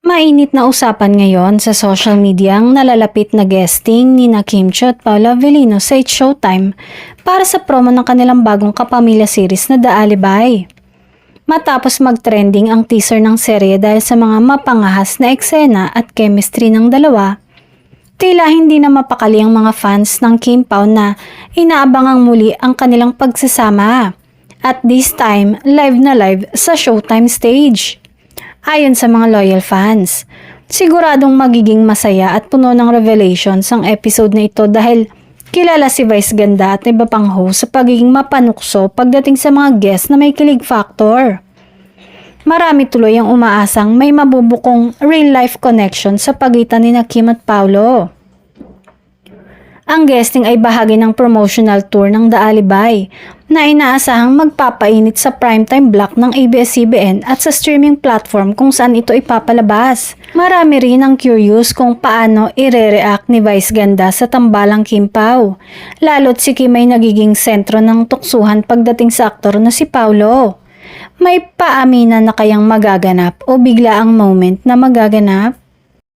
Mainit na usapan ngayon sa social media ang nalalapit na guesting ni Kim Chiu at Paolo Avellino sa It's Showtime para sa promo ng kanilang bagong kapamilya series na The Alibay. Matapos mag-trending ang teaser ng serye dahil sa mga mapangahas na eksena at chemistry ng dalawa, tila hindi na mapakali ang mga fans ng Kim Pao na inaabangang muli ang kanilang pagsasama. At this time, live na live sa Showtime stage. Ayon sa mga loyal fans, siguradong magiging masaya at puno ng revelations ang episode na ito dahil kilala si Vice Ganda at iba pang host sa pagiging mapanukso pagdating sa mga guests na may kilig factor. Marami tuloy ang umaasang may mabubukong real-life connection sa pagitan ni Kim at Paolo. Ang guesting ay bahagi ng promotional tour ng The Alibay na inaasahang magpapainit sa primetime block ng ABS-CBN at sa streaming platform kung saan ito ipapalabas. Marami rin ang curious kung paano ire-react ni Vice Ganda sa tambalang Kim Pao, lalo't si Kim ay nagiging sentro ng tuksuhan pagdating sa aktor na si Paolo. May paaminan na kayang magaganap o bigla ang moment na magaganap?